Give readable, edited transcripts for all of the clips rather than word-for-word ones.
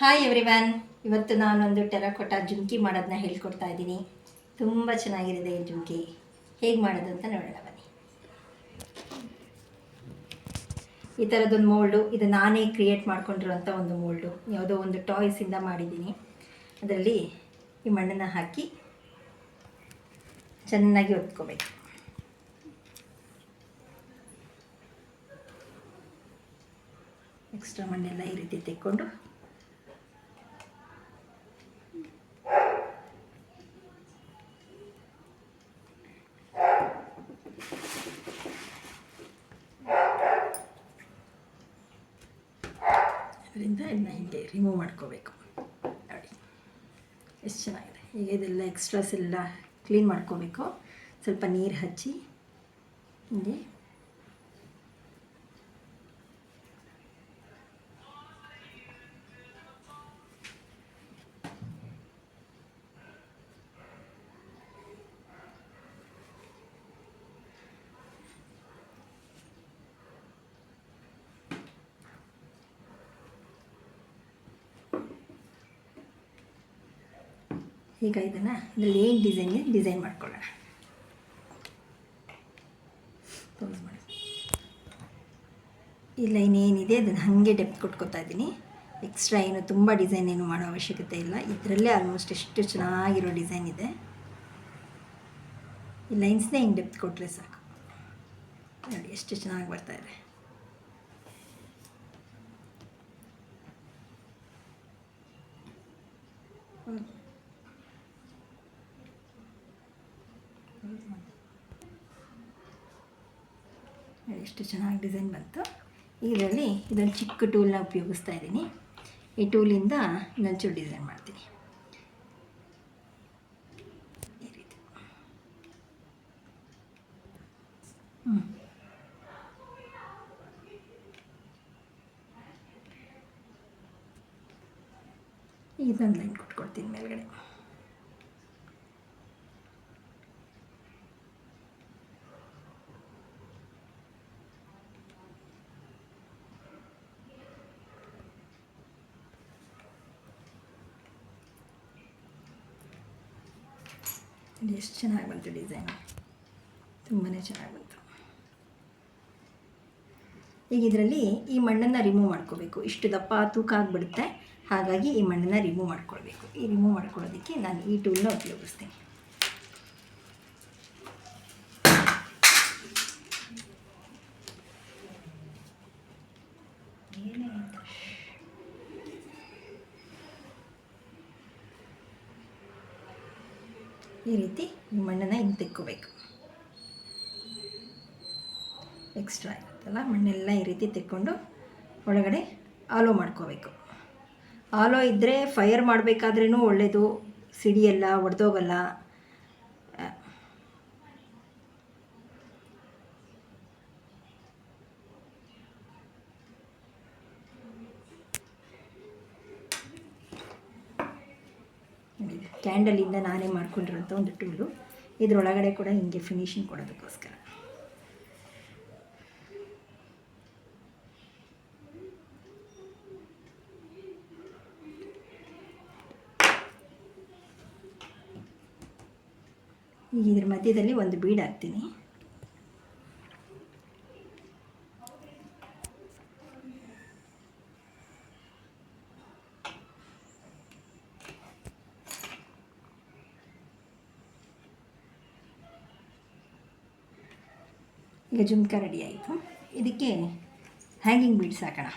Hi everyone. ಇವತ್ತು ನಾನೊಂದು terracotta ಜುಮ್ಕಿ ಮಾಡೋದನ್ನ ಹೇಳ್ಕೊಡ್ತಾ ಇದ್ದೀನಿ. ತುಂಬ ಚೆನ್ನಾಗಿರುತ್ತೆ ಈ ಜುಮ್ಕಿ. ಹೇಗೆ ಮಾಡೋದು ಅಂತ ನೋಡೋಣ ಬನ್ನಿ. ಈ ಥರದೊಂದು ಮೋಲ್ಡು, ಇದು ನಾನೇ ಕ್ರಿಯೇಟ್ ಮಾಡ್ಕೊಂಡಿರೋಂಥ ಒಂದು ಮೋಲ್ಡು. ಯಾವುದೋ ಒಂದು ಟಾಯ್ಸಿಂದ ಮಾಡಿದ್ದೀನಿ. ಅದರಲ್ಲಿ ಈ ಮಣ್ಣನ್ನು ಹಾಕಿ ಚೆನ್ನಾಗಿ ಒತ್ಕೋಬೇಕು. ಎಕ್ಸ್ಟ್ರಾ ಮಣ್ಣೆಲ್ಲ ಈ ರೀತಿ ತೆಕ್ಕೊಂಡು ಅದರಿಂದ ಇದನ್ನ ಹೀಗೆ ರಿಮೂವ್ ಮಾಡ್ಕೋಬೇಕು. ನೋಡಿ ಎಷ್ಟು ಚೆನ್ನಾಗಿದೆ. ಈಗ ಇದೆಲ್ಲ ಎಕ್ಸ್ಟ್ರಾಸ್ ಎಲ್ಲ ಕ್ಲೀನ್ ಮಾಡ್ಕೋಬೇಕು. ಸ್ವಲ್ಪ ನೀರು ಹಚ್ಚಿ ಹೀಗೆ ಈಗ ಇದನ್ನು ಇದರಲ್ಲಿ ಏನು ಡಿಸೈನ್ ಮಾಡ್ಕೊಳ್ಳೋಣ. ಕ್ಲೋಸ್ ಮಾಡಿ ಈ ಲೈನ್ ಏನಿದೆ ಅದನ್ನು ಹಾಗೆ ಡೆಪ್ತ್ ಕೊಟ್ಕೋತಾ ಇದ್ದೀನಿ. ಎಕ್ಸ್ಟ್ರಾ ಏನು ತುಂಬ ಡಿಸೈನ್ ಏನು ಮಾಡೋ ಅವಶ್ಯಕತೆ ಇಲ್ಲ. ಇದರಲ್ಲೇ ಆಲ್ಮೋಸ್ಟ್ ಎಷ್ಟು ಚೆನ್ನಾಗಿರೋ ಡಿಸೈನ್ ಇದೆ. ಈ ಲೈನ್ಸ್ನೇ ಹಿಂಗೆ ಡೆಪ್ತ್ ಕೊಟ್ಟರೆ ಸಾಕು. ನೋಡಿ ಎಷ್ಟು ಚೆನ್ನಾಗಿ ಬರ್ತಾಯಿದೆ. ಎಷ್ಟು ಚೆನ್ನಾಗಿ ಡಿಸೈನ್ ಬಂತು. ಇದರಲ್ಲಿ ಇದೊಂದು ಚಿಕ್ಕ ಟೂಲ್ನ ಉಪಯೋಗಿಸ್ತಾ ಇದ್ದೀನಿ. ಈ ಟೂಲಿಂದ ಇನ್ನೊಂಚೂರು ಡಿಸೈನ್ ಮಾಡ್ತೀನಿ. ಈ ರೀತಿ ಇದೊಂದು ಲೈನ್ ಕೊಟ್ಕೊಡ್ತೀನಿ ಮೇಲ್ಗಡೆ. ಎಷ್ಟು ಚೆನ್ನಾಗಿ ಬಂತು ಡಿಸೈನು, ತುಂಬಾ ಚೆನ್ನಾಗಿ ಬಂತು. ಈಗ ಇದರಲ್ಲಿ ಈ ಮಣ್ಣನ್ನು ರಿಮೂವ್ ಮಾಡ್ಕೋಬೇಕು. ಇಷ್ಟು ದಪ್ಪ ತೂಕ ಆಗಿಬಿಡುತ್ತೆ. ಹಾಗಾಗಿ ಈ ಮಣ್ಣನ್ನು ರಿಮೂವ್ ಮಾಡ್ಕೊಳ್ಬೇಕು. ಈ ರಿಮೂವ್ ಮಾಡ್ಕೊಳ್ಳೋದಕ್ಕೆ ನಾನು ಈ ಟೂಲ್ನ ಉಪಯೋಗಿಸ್ತೀನಿ. ಈ ರೀತಿ ಈ ಮಣ್ಣನ್ನು ಹಿಂಗೆ ತೆಕ್ಕೋಬೇಕು. ಎಕ್ಸ್ಟ್ರಾ ಇರುತ್ತಲ್ಲ ಮಣ್ಣೆಲ್ಲ ಈ ರೀತಿ ತೆಕ್ಕೊಂಡು ಒಳಗಡೆ ಆಲೋ ಮಾಡ್ಕೋಬೇಕು. ಆಲೋ ಇದ್ದರೆ ಫೈರ್ ಮಾಡಬೇಕಾದ್ರೂ ಒಳ್ಳೆಯದು, ಸಿಡಿಯಲ್ಲ, ಒಡೆದೋಗಲ್ಲ. ಕ್ಯಾಂಡಲಿಂದ ನಾನೇ ಮಾಡ್ಕೊಂಡಿರೋಂಥ ಒಂದು ಟೂಲು. ಇದರೊಳಗಡೆ ಕೂಡ ಹಿಂಗೆ ಫಿನಿಶಿಂಗ್ ಕೊಡೋದಕ್ಕೋಸ್ಕರ. ಈಗ ಇದ್ರ ಮಧ್ಯದಲ್ಲಿ ಒಂದು ಬೀಡ್ ಹಾಕ್ತೀನಿ. ಈಗ ಜುಮ್ಕ ರೆಡಿ ಆಯಿತು. ಇದಕ್ಕೆ ಹ್ಯಾಂಗಿಂಗ್ ಬೀಡ್ಸ್ ಹಾಕೋಣ.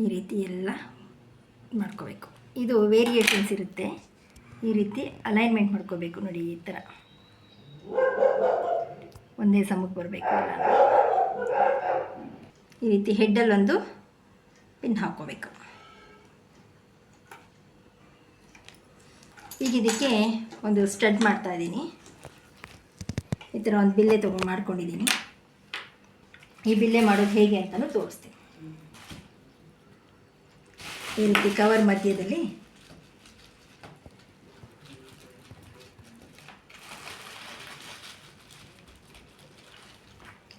ಈ ರೀತಿ ಎಲ್ಲ ಮಾಡ್ಕೋಬೇಕು. ಇದು ವೇರಿಯೇಷನ್ಸ್ ಇರುತ್ತೆ. ಈ ರೀತಿ ಅಲೈನ್ಮೆಂಟ್ ಮಾಡ್ಕೋಬೇಕು ನೋಡಿ, ಈ ಥರ ಒಂದೇ ಸಮಕ್ಕೆ ಬರಬೇಕು. ಈ ರೀತಿ ಹೆಡ್ಡಲ್ಲೊಂದು ಪಿನ್ ಹಾಕ್ಕೋಬೇಕು. ಈಗ ಇದಕ್ಕೆ ಒಂದು ಸ್ಟಡ್ ಮಾಡ್ತಾಯಿದ್ದೀನಿ. ಈ ಥರ ಒಂದು ಬಿಲ್ಲೆ ಮಾಡ್ಕೊಂಡಿದ್ದೀನಿ. ಈ ಬಿಲ್ಲೆ ಮಾಡೋದು ಹೇಗೆ ಅಂತಲೂ ತೋರಿಸ್ತೀನಿ. ಈ ರೀತಿ ಕವರ್ ಮಧ್ಯದಲ್ಲಿ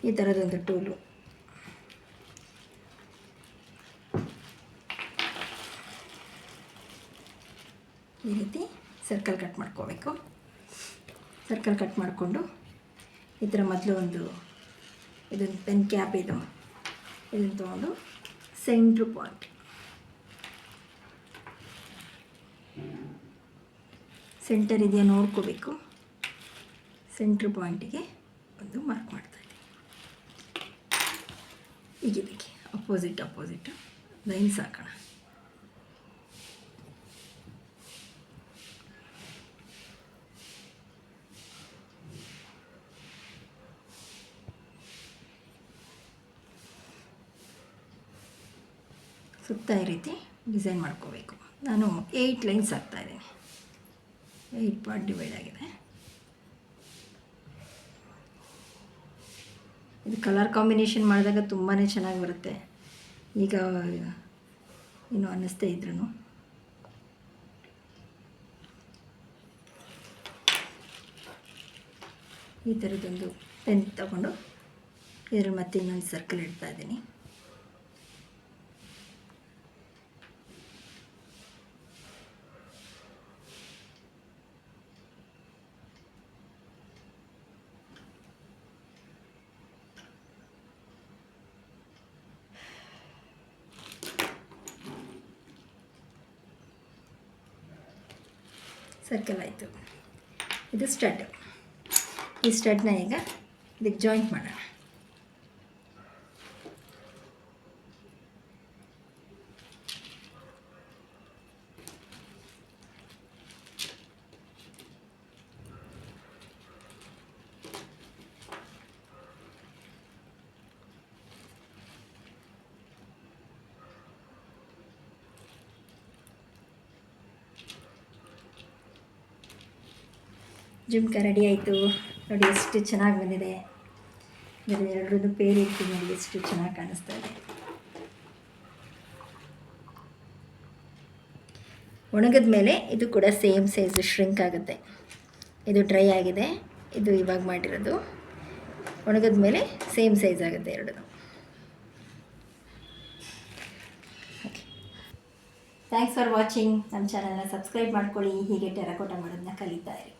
ಈ ಥರದೊಂದು ಟೂಲು, ಈ ರೀತಿ ಸರ್ಕಲ್ ಕಟ್ ಮಾಡ್ಕೋಬೇಕು. ಸರ್ಕಲ್ ಕಟ್ ಮಾಡಿಕೊಂಡು ಈ ಥರ ಮೊದಲು ಇದೊಂದು ಪೆನ್ ಕ್ಯಾಪ್ ಇದನ್ನು ತೊಗೊಂಡು ಸೆಂಟ್ರ್ ಪಾಯಿಂಟ್, ಸೆಂಟರ್ ಇದೆಯಾ ನೋಡ್ಕೋಬೇಕು. ಸೆಂಟ್ರ್ ಪಾಯಿಂಟಿಗೆ ಒಂದು ಮಾರ್ಕ್ ಮಾಡ್ತಾಯಿದ್ದೀನಿ. ಈಗ ಇದಕ್ಕೆ ಅಪೋಸಿಟ್ ಲೈನ್ಸ್ ಹಾಕೋಣ. ಸುತ್ತ ಈ ರೀತಿ ಡಿಸೈನ್ ಮಾಡ್ಕೋಬೇಕು. ನಾನು 8 ಲೈನ್ಸ್ ಹಾಕ್ತಾಯಿದ್ದೀನಿ. 8 ಪಾರ್ಟ್ ಡಿವೈಡ್ ಆಗಿದೆ. ಇದು ಕಲರ್ ಕಾಂಬಿನೇಷನ್ ಮಾಡಿದಾಗ ತುಂಬಾ ಚೆನ್ನಾಗಿ ಬರುತ್ತೆ. ಈಗ ಏನು ಅನ್ನಿಸ್ತಾ ಇದ್ರೂ ಈ ಥರದೊಂದು ಪೆನ್ ತಗೊಂಡು ಇದರಲ್ಲಿ ಮತ್ತೆ ಇನ್ನೊಂದು ಸರ್ಕಲ್ ಇಡ್ತಾ ಇದ್ದೀನಿ. ಸರ್ಕಲ್ ಆಯಿತು. ಇದು ಸ್ಟಡ್. ಈ ಸ್ಟಡ್ನ ಈಗ ಇದಕ್ಕೆ ಜಾಯಿಂಟ್ ಮಾಡೋಣ. ಜುಮ್ಕ ರೆಡಿ ಆಯಿತು ನೋಡಿ, ಎಷ್ಟು ಚೆನ್ನಾಗಿ ಬಂದಿದೆ. ಇದರಲ್ಲಿ ಎರಡರದ್ದು ಪೇರ್ ಇರ್ತೀನಿ ನೋಡಿ, ಎಷ್ಟು ಚೆನ್ನಾಗಿ ಕಾಣಿಸ್ತಾ ಇದೆ. ಒಣಗಿದ ಮೇಲೆ ಇದು ಕೂಡ ಸೇಮ್ ಸೈಜ್ ಶ್ರಿಂಕ್ ಆಗುತ್ತೆ. ಇದು ಡ್ರೈ ಆಗಿದೆ, ಇದು ಇವಾಗ ಮಾಡಿರೋದು. ಒಣಗಿದ ಮೇಲೆ ಸೇಮ್ ಸೈಜ್ ಆಗುತ್ತೆ ಎರಡೂ. Okay, thanks for watching. ನಮ್ಮ ಚಾನಲ್ನ ಸಬ್ಸ್ಕ್ರೈಬ್ ಮಾಡ್ಕೊಳ್ಳಿ. ಹೀಗೆ ಟೆರಕೋಟ ಮಾಡೋದನ್ನ ಕಲಿತಾ ಇರಿ.